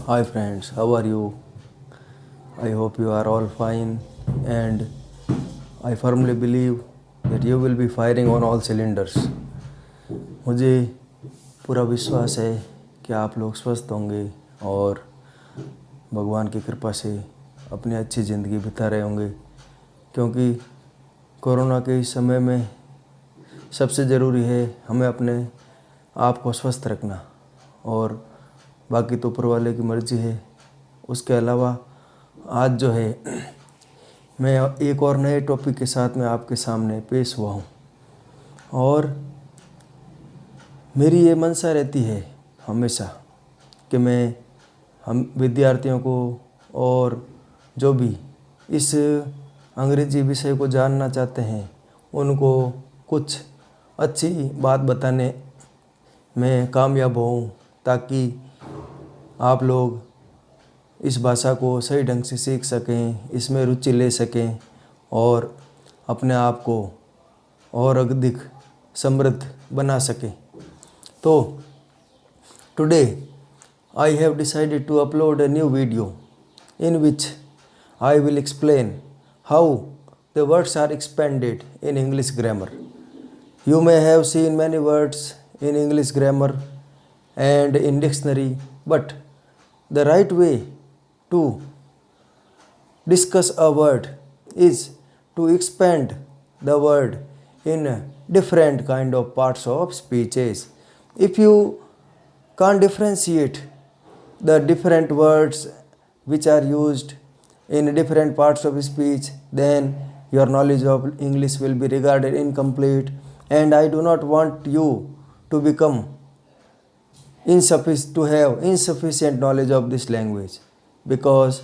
Hi friends, how are you? I hope you are all fine and I firmly believe that you will be firing on all cylinders. मुझे पूरा विश्वास है कि आप लोग स्वस्थ होंगे और भगवान की कृपा से अपनी अच्छी ज़िंदगी बिता रहे होंगे, क्योंकि कोरोना के इस समय में सबसे ज़रूरी है हमें अपने आप को स्वस्थ रखना, और बाकी तो ऊपर वाले की मर्ज़ी है। उसके अलावा आज जो है मैं एक और नए टॉपिक के साथ में आपके सामने पेश हुआ हूँ, और मेरी ये मंशा रहती है हमेशा कि मैं हम विद्यार्थियों को और जो भी इस अंग्रेजी विषय को जानना चाहते हैं उनको कुछ अच्छी बात बताने में कामयाब होऊं, ताकि आप लोग इस भाषा को सही ढंग से सीख सकें, इसमें रुचि ले सकें और अपने आप को और अधिक समृद्ध बना सकें। तो today I have decided to upload a new video in which I will explain how the words are expanded in English grammar. You may have seen many words in English grammar and in dictionary, but the right way to discuss a word is to expand the word in different kind of parts of speeches. If you can't differentiate the different words which are used in different parts of speech, then your knowledge of English will be regarded incomplete, and I do not want you to become to have insufficient knowledge of this language, because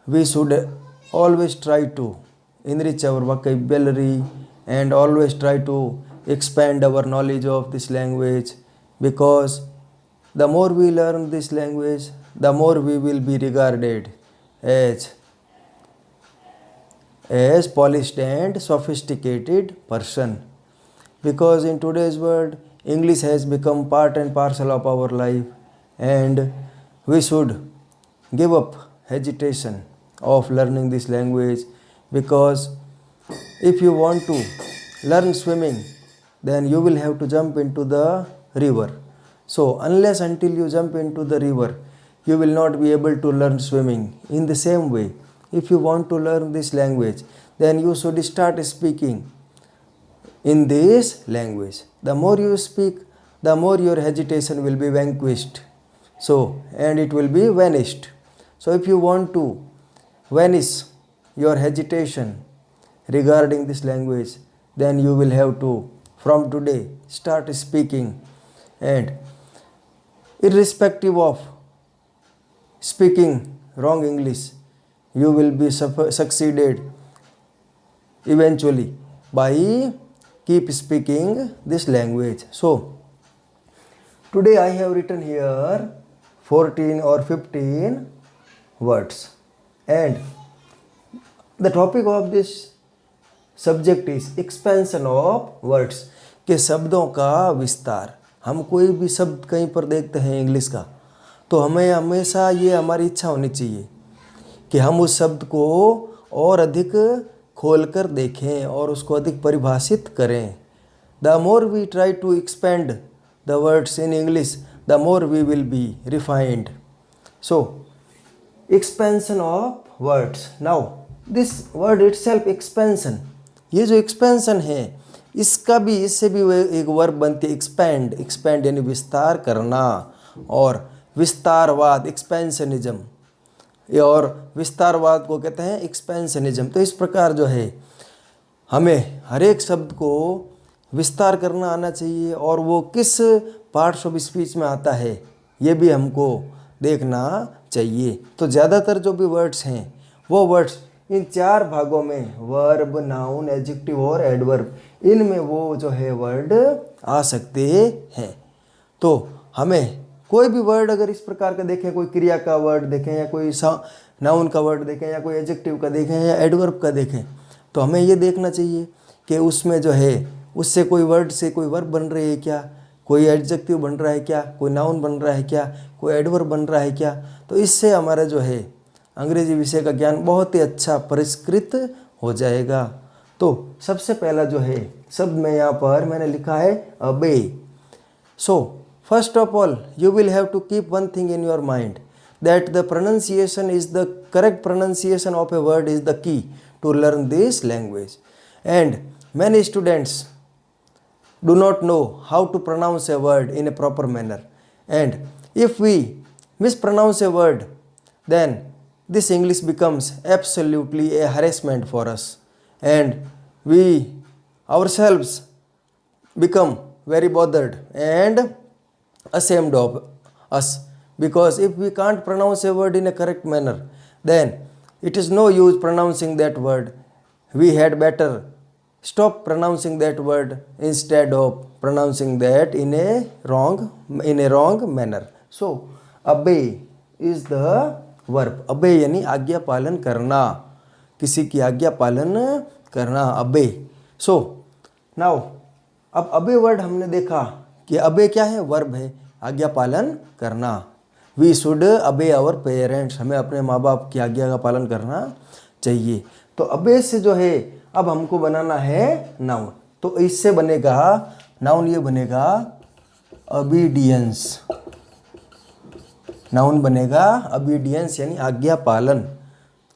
we should always try to enrich our vocabulary and always try to expand our knowledge of this language, because the more we learn this language, the more we will be regarded as polished and sophisticated person. Because in today's world, English has become part and parcel of our life, and we should give up hesitation of learning this language, because if you want to learn swimming, then you will have to jump into the river. So unless until you jump into the river, you will not be able to learn swimming. In the same way, if you want to learn this language, then you should start speaking in this language. The more you speak, the more your hesitation will be vanquished. So, and it will be vanished. So if you want to vanish your hesitation regarding this language, then you will have to from today start speaking, and irrespective of speaking wrong English, you will be succeeded eventually by keep speaking this language. So today I have written here 14 or 15 words, and the topic of this subject is expansion of words, के शब्दों का विस्तार। हम कोई भी शब्द कहीं पर देखते हैं इंग्लिश का, तो हमें हमेशा ये हमारी इच्छा होनी चाहिए कि हम उस शब्द को और अधिक खोलकर देखें और उसको अधिक परिभाषित करें। The more we try to expand the words in English, the more we will be refined. So expansion of words. Now this word itself expansion, ये जो एक्सपेंशन है इसका भी इससे भी एक वर्ब बनती है एक्सपेंड। एक्सपेंड यानी विस्तार करना, और विस्तारवाद एक्सपेंशनिज्म, और विस्तारवाद को कहते हैं एक्सपेंशनिज्म। तो इस प्रकार जो है हमें हर एक शब्द को विस्तार करना आना चाहिए, और वो किस पार्ट्स ऑफ स्पीच में आता है ये भी हमको देखना चाहिए। तो ज़्यादातर जो भी वर्ड्स हैं वो वर्ड्स इन चार भागों में, वर्ब, नाउन, एडजेक्टिव और एडवर्ब, इनमें वो जो है वर्ड आ सकते हैं। तो हमें कोई भी वर्ड अगर इस प्रकार का देखें, कोई क्रिया का वर्ड देखें या कोई नाउन का वर्ड देखें या कोई एडजेक्टिव का देखें या एडवर्ब का देखें, तो हमें ये देखना चाहिए कि उसमें जो है उससे कोई वर्ड से कोई वर्ब बन रही है क्या, कोई एडजेक्टिव बन रहा है क्या, कोई नाउन बन रहा है क्या, कोई एडवर्ब बन रहा है क्या। तो इससे हमारा जो है अंग्रेजी विषय का ज्ञान बहुत ही अच्छा परिष्कृत हो जाएगा। तो सबसे पहला जो है शब्द में यहाँ पर मैंने लिखा है obey. So first of all you will have to keep one thing in your mind, that the pronunciation is the correct pronunciation of a word is the key to learn this language. And many students do not know how to pronounce a word in a proper manner, and if we mispronounce a word, then this English becomes absolutely a harassment for us, and we ourselves become very bothered and ashamed of us. Because if we can't pronounce a word in a correct manner, then it is no use pronouncing that word. We had better stop pronouncing that word instead of pronouncing that in a wrong manner. So obey is the verb. obey यानी आज्ञा पालन करना, किसी की आज्ञा पालन करना, obey. So now अब obey वर्ड हमने देखा कि obey क्या है, वर्ब है, आज्ञा पालन करना. वी शुड अबे आवर पेरेंट्स, हमें अपने माँ बाप की आज्ञा का पालन करना चाहिए. तो अबे से जो है अब हमको बनाना है नाउन. तो इससे बनेगा नाउन, ये बनेगा ओबीडियंस. नाउन बनेगा ओबीडियंस यानी आज्ञा पालन.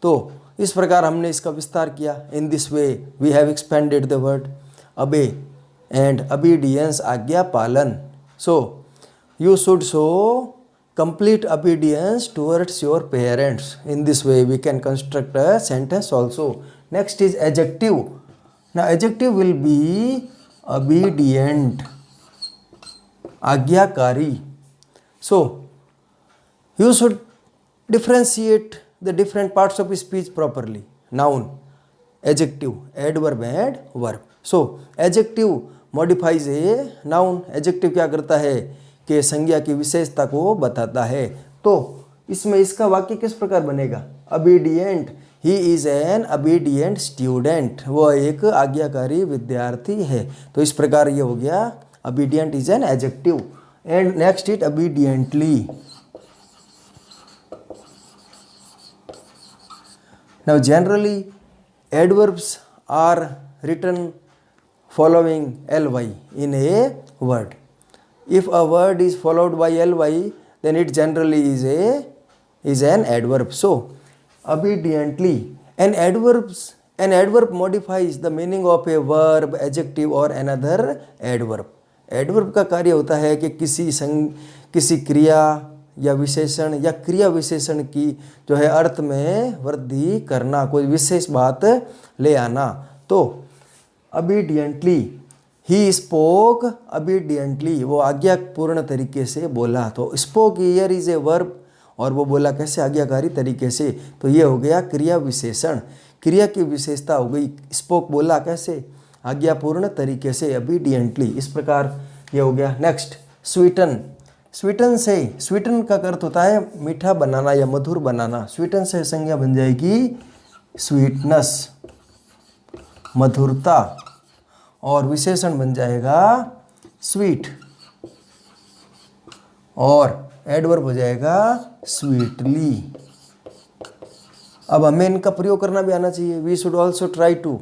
तो इस प्रकार हमने इसका विस्तार किया. In this way we have expanded the word obey and obedience, आज्ञा पालन. So you should show complete obedience towards your parents. In this way we can construct a sentence also. Next is adjective. Now adjective will be obedient, आज्ञाकारी. So you should differentiate the different parts of speech properly. Noun, adjective, adverb and verb. So adjective modifies a noun. adjective क्या करता है कि संज्ञा की विशेषता को बताता है. तो इसमें इसका वाक्य किस प्रकार बनेगा, obedient, he is an obedient student, वो एक आज्ञाकारी विद्यार्थी है. तो इस प्रकार ये हो गया obedient is an adjective. and next it obediently. now generally adverbs are written following ly in a word. If a word is followed by ly, then it generally is an adverb. So obediently, an adverb modifies the meaning of a verb, adjective or another adverb. adverb का कार्य होता है कि किसी क्रिया या विशेषण या क्रिया विशेषण की जो है अर्थ में वृद्धि करना, कोई विशेष बात ले आना. तो obediently, ही स्पोक obediently, वो आज्ञापूर्ण तरीके से बोला. तो spoke here is a verb, और वो बोला कैसे, आज्ञाकारी तरीके से. तो ये हो गया क्रिया विशेषण, क्रिया की विशेषता हो गई. स्पोक बोला कैसे, आज्ञापूर्ण तरीके से, obediently. इस प्रकार ये हो गया. नेक्स्ट स्वीटन. स्वीटन से, स्वीटन का अर्थ होता है मीठा बनाना या मधुर बनाना. स्वीटन से संज्ञा बन जाएगी स्वीटनेस, मधुरता, और विशेषण बन जाएगा स्वीट, और एडवर्ब हो जाएगा स्वीटली. अब हमें इनका प्रयोग करना भी आना चाहिए. We should also try to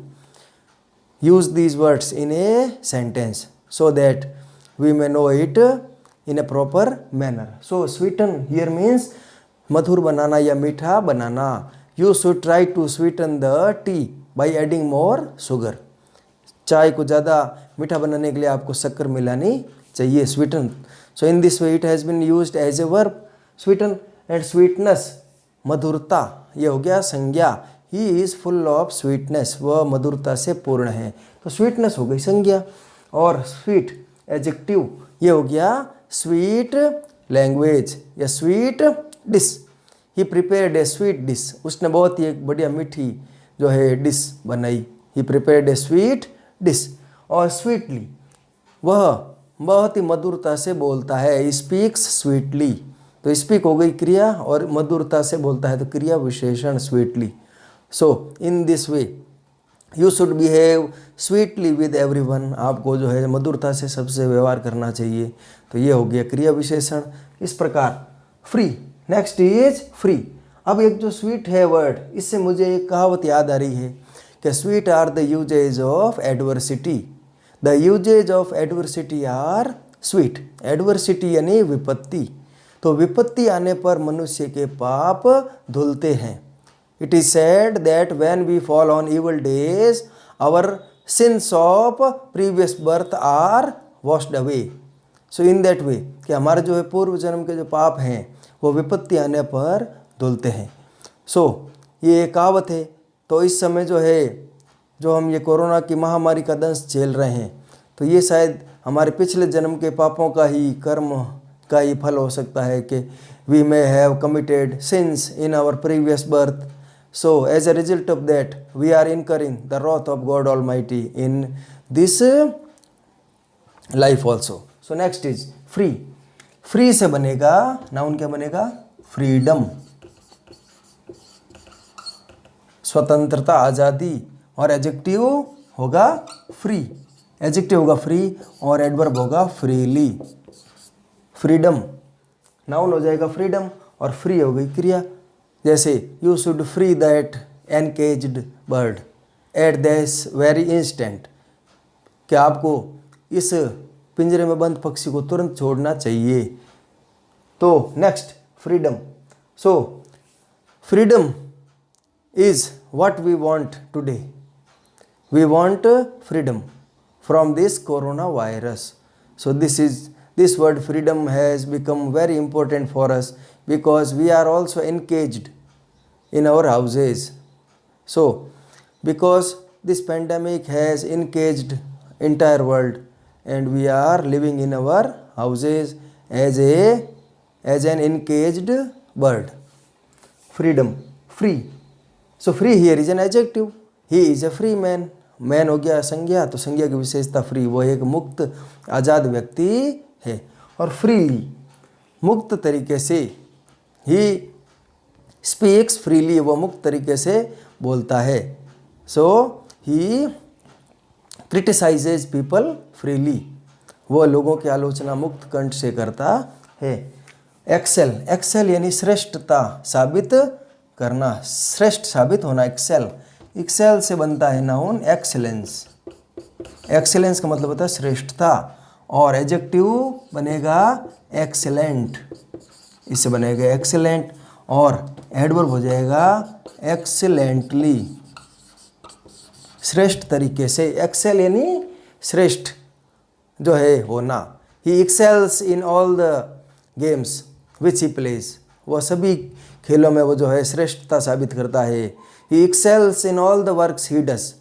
use these words in a sentence so that we may know it in a proper manner. So sweeten here means मधुर बनाना या मीठा बनाना. You should try to sweeten the tea by adding more sugar. चाय को ज़्यादा मीठा बनाने के लिए आपको शक्कर मिलानी चाहिए, sweeten. So in this way it has been used as a verb sweeten. And sweetness, मधुरता, ये हो गया संज्ञा. He is full of sweetness, वह मधुरता से पूर्ण है. तो स्वीटनेस हो गई संज्ञा. और स्वीट एडजेक्टिव, ये हो गया स्वीट लैंग्वेज या स्वीट डिश. ही प्रिपेयर्ड ए स्वीट डिश, उसने बहुत ही एक बढ़िया मीठी जो है डिश बनाई. ही प्रिपेयर्ड ए स्वीट डिश. और स्वीटली, वह बहुत ही मधुरता से बोलता है, स्पीक्स स्वीटली. तो स्पीक हो गई क्रिया, और मधुरता से बोलता है तो क्रिया विशेषण sweetly. So in this way you should behave sweetly with everyone, आपको जो है मधुरता से सबसे व्यवहार करना चाहिए। तो ये हो गया क्रिया विशेषण। इस प्रकार फ्री। Next is free. अब एक जो स्वीट है वर्ड, इससे मुझे एक कहावत याद आ रही है कि sweet are the uses of adversity, the uses of adversity are sweet. Adversity यानी विपत्ति, तो विपत्ति आने पर मनुष्य के पाप धुलते हैं। It is said that when we fall on evil days our sins of previous birth are washed away. So in that way, कि हमारे जो है पूर्व जन्म के जो पाप हैं वो विपत्ति आने पर धुलते हैं। सो ये एक कहावत है। तो इस समय जो है, जो हम ये कोरोना की महामारी का दंश झेल रहे हैं, तो ये शायद हमारे पिछले जन्म के पापों का ही, कर्म का ही फल हो सकता है कि we may have committed sins in our previous birth, so as a result of that we are incurring the wrath of God almighty in this life also. So next is free. Free से बनेगा noun, क्या बनेगा? Freedom, स्वतंत्रता, आज़ादी। और adjective होगा free, adjective होगा free और एडवर्ब होगा फ्रीली। फ्रीडम नाउन हो जाएगा फ्रीडम और फ्री हो गई क्रिया। जैसे you should free that encaged bird at this very instant, कि आपको इस पिंजरे में बंद पक्षी को तुरंत छोड़ना चाहिए। तो next freedom. So freedom is what we want today. We want freedom from this coronavirus. So this word freedom has become very important for us because we are also encaged in our houses. So because this pandemic has encaged entire world and we are living in our houses as an encaged bird. Freedom, free. So free here is an adjective. He is a free man. Man हो गया संज्ञा, तो संज्ञा की विशेषता free, वो एक मुक्त आज़ाद व्यक्ति है। और फ्रीली, मुक्त तरीके से। ही स्पीक्स फ्रीली, वो मुक्त तरीके से बोलता है। सो ही क्रिटिसाइजेज पीपल फ्रीली, वो लोगों की आलोचना मुक्त कंठ से करता है। एक्सेल, एक्सेल यानी श्रेष्ठता साबित करना, श्रेष्ठ साबित होना। एक्सेल, एक्सेल से बनता है नाउन एक्सेलेंस। एक्सेलेंस का मतलब होता है श्रेष्ठता। और एडजेक्टिव बनेगा एक्सेलेंट, इससे बनेगा एक्सेलेंट। और एडवर्ब हो जाएगा एक्सेलेंटली, श्रेष्ठ तरीके से। एक्सेल यानी श्रेष्ठ जो है होना। He excels in all the games which he plays, वह सभी खेलों में वो जो है श्रेष्ठता साबित करता है। He excels in all the works he does,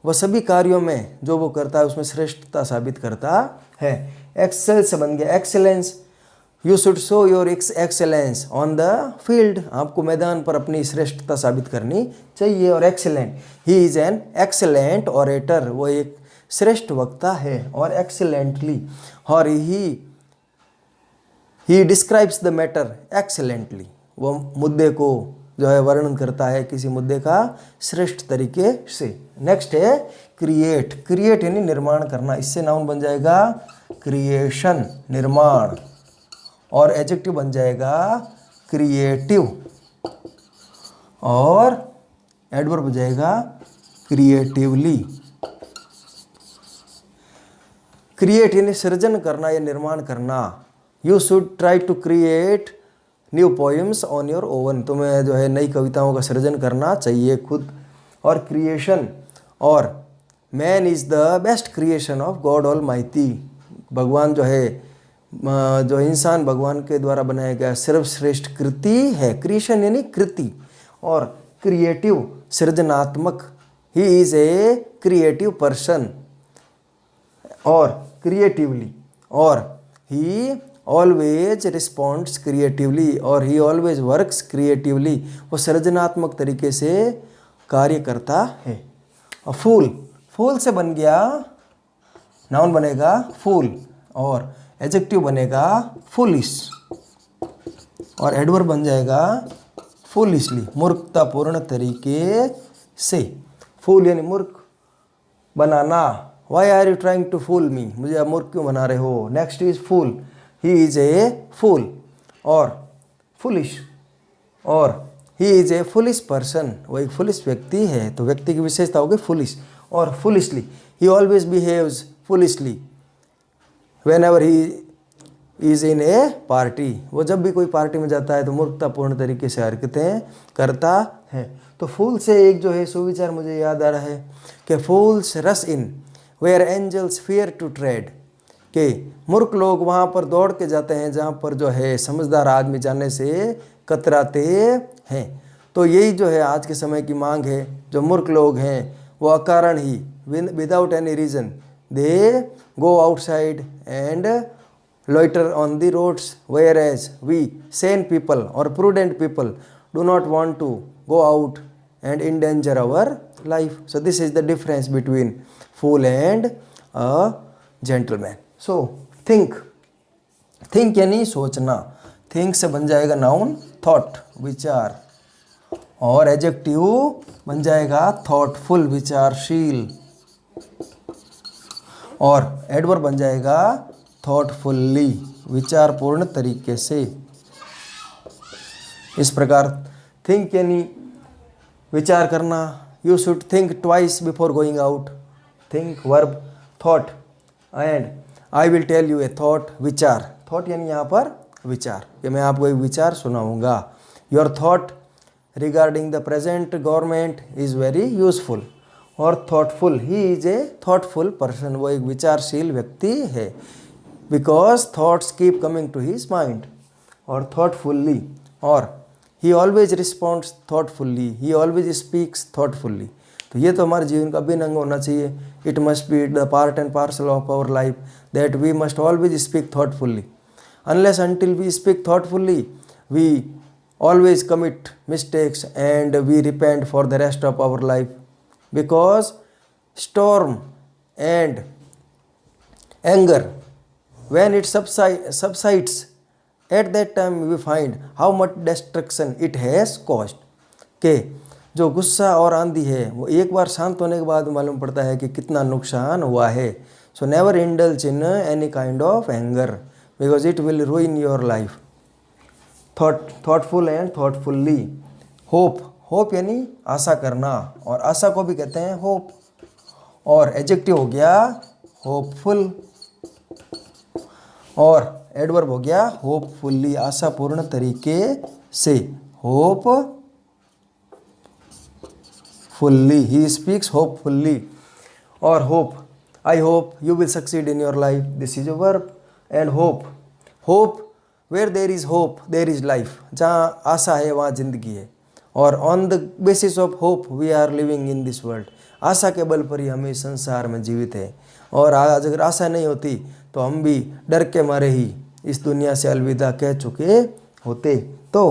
वह सभी कार्यों में जो वो करता है उसमें श्रेष्ठता साबित करता है। एक्सेल से बन गया excellence. You should show your excellence on the field, आपको मैदान पर अपनी श्रेष्ठता साबित करनी चाहिए। और excellent, he is an excellent orator, वो एक श्रेष्ठ वक्ता है। और एक्सेलेंटली, और he describes the matter excellently, वो मुद्दे को जो है वर्णन करता है किसी मुद्दे का श्रेष्ठ तरीके से। नेक्स्ट है क्रिएट। क्रिएट यानी निर्माण करना, इससे नाउन बन जाएगा क्रिएशन, निर्माण। और एडजेक्टिव बन जाएगा क्रिएटिव। और एडवर्ब हो जाएगा क्रिएटिवली। क्रिएट यानी सृजन करना या निर्माण करना। You should try to create new poems on your own, तुम्हें जो है नई कविताओं का सृजन करना चाहिए खुद। और क्रिएशन, और man is the best creation of God almighty, भगवान जो है, जो इंसान भगवान के द्वारा बनाया गया सर्वश्रेष्ठ कृति है। क्रिएशन यानी कृति। और क्रिएटिव सृजनात्मक, ही इज़ ए क्रिएटिव पर्सन। और क्रिएटिवली, और ही ऑलवेज रिस्पॉन्ड्स क्रिएटिवली, और ही ऑलवेज वर्क्स क्रिएटिवली, वो सृजनात्मक तरीके से कार्य करता है। और फूल, फूल से बन गया नाउन बनेगा फूल। और एडजेक्टिव बनेगा फूलिश। और एडवर्ब बन जाएगा फूलिशली, मूर्खतापूर्ण तरीके से। फूल यानी मूर्ख, बनाना, why are you trying to fool me, मुझे अब मूर्ख क्यों बना रहे हो। Next is fool, he is a fool. और फुलिश, और he is a foolish person, वो एक फुलिश व्यक्ति है, तो व्यक्ति की विशेषता होगी फुलिश। और foolishly, he always behaves foolishly when ever he is in A party, वो जब भी कोई पार्टी में जाता है तो मूर्खतापूर्ण तरीके से हरकतें करता है। तो फूल से एक जो है सुविचार मुझे याद आ रहा है कि fools rush in where angels fear to tread, कि मूर्ख लोग वहाँ पर दौड़ के जाते हैं जहाँ पर जो है समझदार आदमी जाने से कतराते हैं। तो यही जो है आज के समय की मांग है। जो मूर्ख लोग हैं वो अकारण ही without any reason they go outside and loiter on the roads, whereas we sane people or prudent people do not want to go out and endanger our life. So this is the difference between fool and a gentleman. So think यानी सोचना, think से बन जाएगा noun thought विचार, और adjective बन जाएगा thoughtful विचारशील, और एडवर्ब बन जाएगा थॉटफुल्ली विचारपूर्ण तरीके से। इस प्रकार थिंक यानी विचार करना, you should think twice before going out, think verb thought, and I will tell you a thought विचार, थॉट यानी यहाँ पर विचार, कि मैं आपको एक विचार सुनाऊंगा। Your thought regarding the present government is very useful. और thoughtful, he is a thoughtful person, वो एक विचारशील व्यक्ति है, because thoughts keep coming to his mind. और थॉटफुल्ली, और he always responds thoughtfully, he always speaks thoughtfully. तो ये तो हमारे जीवन का अभिन्न अंग होना चाहिए। It must be the part and parcel of our life that we must always speak thoughtfully. Unless until we speak thoughtfully we always commit mistakes and we repent for the rest of our life, because storm and anger, when it subsides, at that time we find how much destruction it has caused। के जो गुस्सा और आंधी है वो एक बार शांत होने के बाद मालूम पड़ता है कि कितना नुकसान हुआ है। So never indulge in any kind of anger because it will ruin your life. Thoughtful and thoughtfully. Hope, hope यानी आशा करना, और आशा को भी कहते हैं होप। और एडजेक्टिव हो गया होपफुल, और एडवर्ब हो गया होपफुल्ली आशापूर्ण तरीके से। Hopefully, he speaks hopefully. और hope, I hope you will succeed in your life, this is a verb. And hope, hope where there is hope there is life, जहाँ आशा है वहाँ जिंदगी है। और on the basis of hope we are living in this world, आशा के बल पर ही हम इस संसार में जीवित हैं। और आज अगर आशा नहीं होती तो हम भी डर के मारे ही इस दुनिया से अलविदा कह चुके होते। तो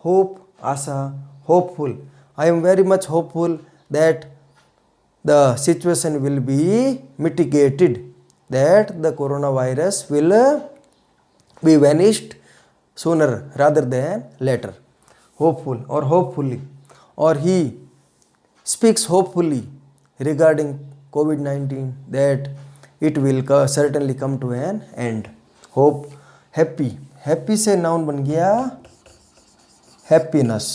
होप, आशा, hopeful. I am very much hopeful that the situation will be mitigated, that the corona virus will be vanished sooner rather than later. Hopeful और होपफुली। और he speaks hopefully regarding COVID-19 that it will certainly come to an end. Hope, happy, happy से noun बन गया happiness,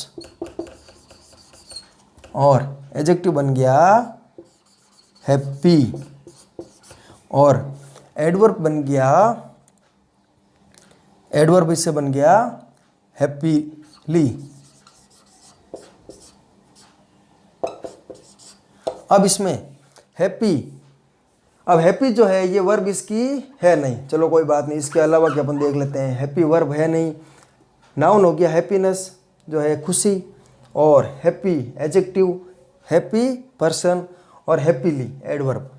और adjective बन गया happy, और adverb बन गया, adverb इससे बन गया happily। अब इसमें हैप्पी, अब हैप्पी जो है ये वर्ब इसकी है नहीं, चलो कोई बात नहीं, इसके अलावा क्या अपन देख लेते हैं। हैप्पी वर्ब है नहीं, नाउन हो गया हैप्पीनेस जो है खुशी, और हैप्पी एडजेक्टिव, हैप्पी पर्सन, और happily adverb.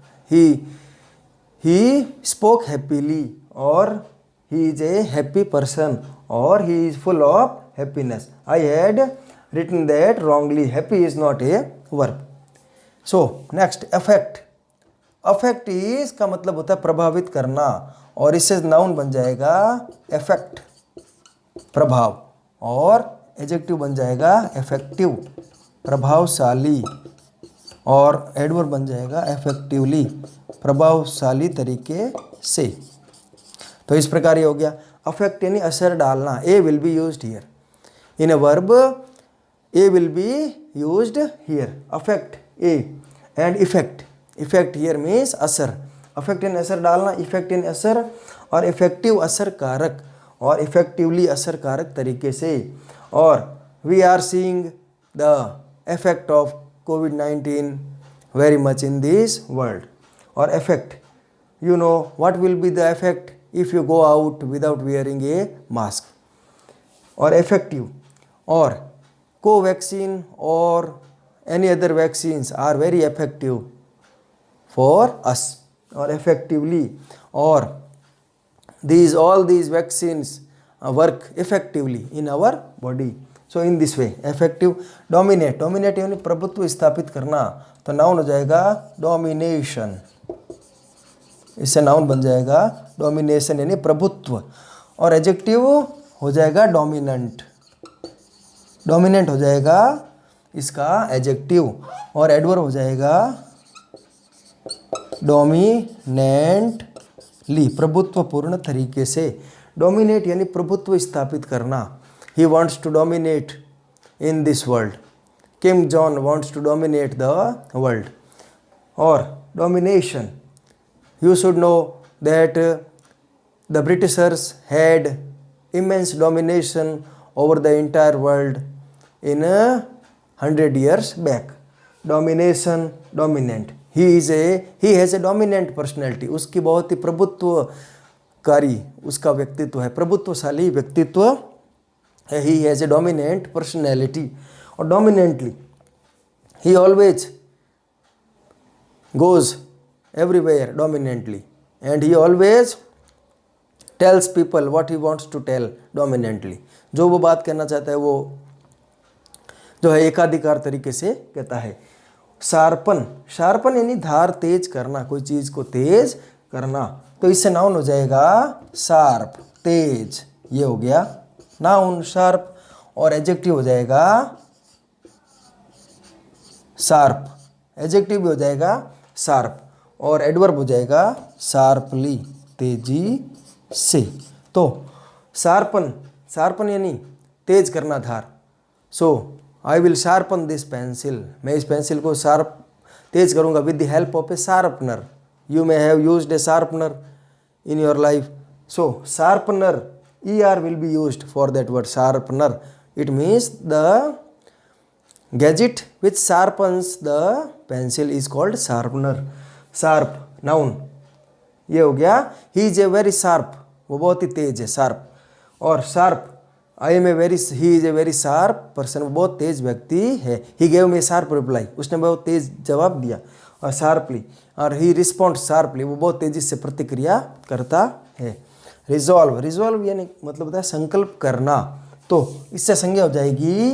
He spoke happily, और he is a happy person, और he is full of happiness. I had written that wrongly, happy is not a verb. So next affect, affect is का मतलब होता है प्रभावित करना, और इससे नाउन बन जाएगा इफेक्ट प्रभाव, और एडजेक्टिव बन जाएगा इफेक्टिव प्रभावशाली, और एडवर्ब बन जाएगा इफेक्टिवली, प्रभावशाली तरीके से। तो इस प्रकार ये हो गया। अफेक्ट यानी असर डालना, A will be used here in a verb, A will be used here, affect A and effect, effect here means असर, अफेक्ट यानी असर डालना, इफेक्ट यानी असर, और इफेक्टिव असर कारक, और इफेक्टिवली असर कारक तरीके से। और we are seeing the effect of COVID-19 very much in this world. Or effect, you know what will be the effect if you go out without wearing a mask. Or effective, or co-vaccine or any other vaccines are very effective for us, or effectively, or all these vaccines work effectively in our body. So in this way, effective. Dominate, dominate यानी प्रभुत्व स्थापित करना, तो noun हो जाएगा domination, इससे noun बन जाएगा डोमिनेशन यानी प्रभुत्व। और एडजेक्टिव हो जाएगा डोमिनेंट, डोमिनेंट हो जाएगा इसका एडजेक्टिव, और एडवर्ब हो जाएगा डोमिनेंटली, प्रभुत्वपूर्ण तरीके से। डोमिनेट यानी प्रभुत्व स्थापित करना। He wants to dominate in this world. Kim Jong wants to dominate the world. Or domination. You should know that the Britishers had immense domination over the entire world in 100 years back. Domination, dominant. He has a dominant personality. उसकी बहुत ही प्रभुत्वकारी उसका व्यक्तित्व है, प्रभुत्वशाली व्यक्तित्व। He has a dominant personality, or dominantly he always goes everywhere dominantly, and he always tells people what he wants to tell dominantly. जो वो बात कहना चाहता है वो जो है एकाधिकार तरीके से कहता है। शार्पन, शार्पन यानी धार तेज करना, कोई चीज़ को तेज करना, तो इससे नाउन हो जाएगा शार्प, तेज, ये हो गया नाउन शार्प। और एडजेक्टिव हो जाएगा शार्प, एडजेक्टिव भी हो जाएगा शार्प, और एडवर्ब हो जाएगा शार्पली, तेजी से। तो शार्पन, शार्पन यानी तेज करना धार। So I will sharpen this pencil, मैं इस पेंसिल को शार्प तेज करूँगा with the help of a sharpener. You may have used a sharpener in your life. So sharpener, er will be used for that word, sharpener. It means the gadget which sharpens the pencil is called sharpener. Sharp, noun, ये हो गया। he is a very sharp, वो बहुत ही तेज है, sharp। और sharp, I am a very, he is a very sharp person, वो बहुत तेज व्यक्ति है। he gave me a sharp reply, उसने बहुत तेज जवाब दिया। और शार्पली, और ही रिस्पॉन्ड शार्पली, वो बहुत तेजी से प्रतिक्रिया करता है। रिजॉल्व, रिजॉल्व यानी मतलब होता है संकल्प करना, तो इससे संज्ञा हो जाएगी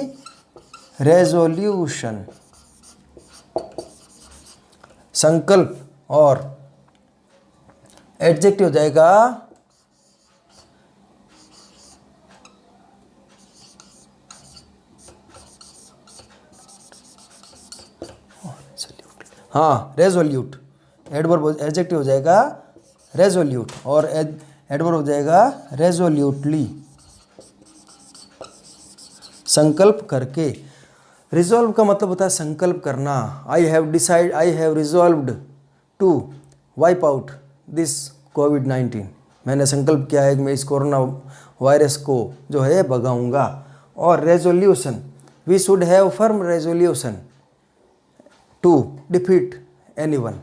रेजोल्यूशन, संकल्प। और एडजेक्टिव हो जाएगा हाँ रेजोल्यूट, एडवर्ब एडजेक्टिव हो जाएगा रेजोल्यूट, और एडवर्ब हो जाएगा रेजोल्यूटली, संकल्प करके। रिजॉल्व का मतलब होता है संकल्प करना। I have resolved to wipe out this COVID-19, मैंने संकल्प किया है कि मैं इस कोरोना वायरस को जो है भगाऊंगा। और resolution, we should have firm resolution to defeat anyone.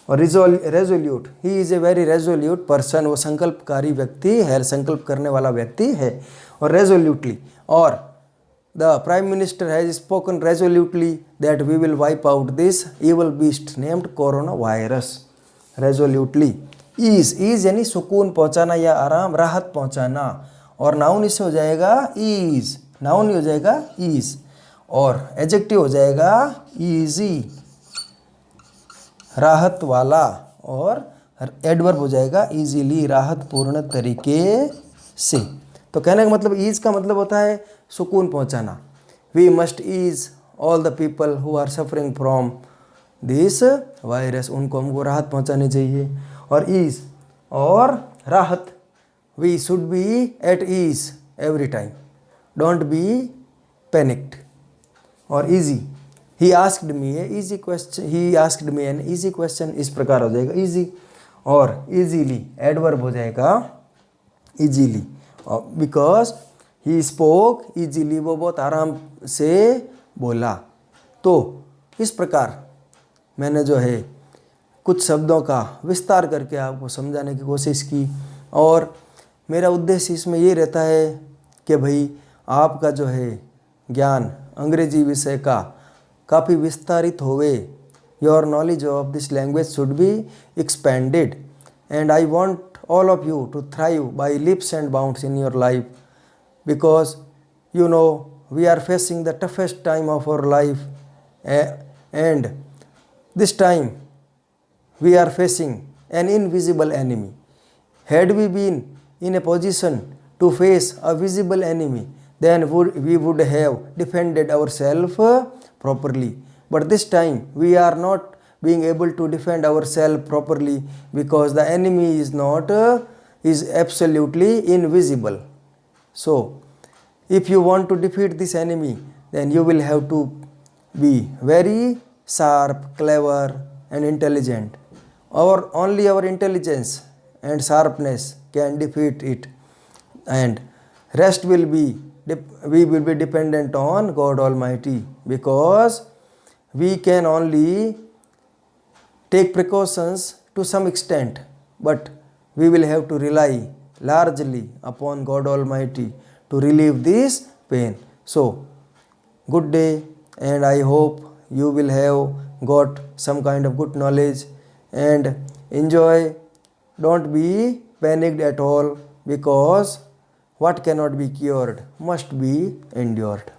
और resolute, he is a very resolute person, वो संकल्पकारी व्यक्ति है, संकल्प करने वाला व्यक्ति है। और रेजोल्यूटली, और the prime minister has spoken resolutely that we will wipe out this evil beast named corona virus. Resolutely. Ease यानी सुकून पहुंचाना या आराम, राहत पहुंचाना, और नाउन इससे हो जाएगा ईज, नाउन ही हो जाएगा ईज। और एडजेक्टिव हो जाएगा इजी, राहत वाला, और एडवर्ब हो जाएगा इजीली, राहत पूर्ण तरीके से। तो कहने का मतलब ईज का मतलब होता है सुकून पहुंचाना। We must ease all the people who are suffering from this virus, उनको हमको राहत पहुंचानी चाहिए. और ईज और राहत, we should be at ease every time, don't be panicked. और easy, he asked me a easy question, he asked me an easy question, इस प्रकार हो जाएगा ईजी. और ईजीली एडवर्ब हो जाएगा easily, because he spoke easily, वो बहुत आराम से बोला. तो इस प्रकार मैंने जो है कुछ शब्दों का विस्तार करके आपको समझाने की कोशिश की. और मेरा उद्देश्य इसमें ये रहता है कि भाई आपका जो है ज्ञान अंग्रेजी विषय का काफ़ी विस्तारित होवे. Your knowledge of this language should be expanded, and I want all of you to thrive by leaps and bounds in your life, because you know we are facing the toughest time of our life, and this time we are facing an invisible enemy. Had we been in a position to face a visible enemy, then we would have defended ourselves properly. But this time we are not being able to defend ourselves properly, because the enemy is not is absolutely invisible. So if you want to defeat this enemy, then you will have to be very sharp, clever and intelligent. Only our intelligence and sharpness can defeat it, and rest will be we will be dependent on God Almighty, because we can only take precautions to some extent, but we will have to rely largely upon God Almighty to relieve this pain. So good day, and I hope you will have got some kind of good knowledge and enjoy. Don't be panicked at all, because what cannot be cured must be endured.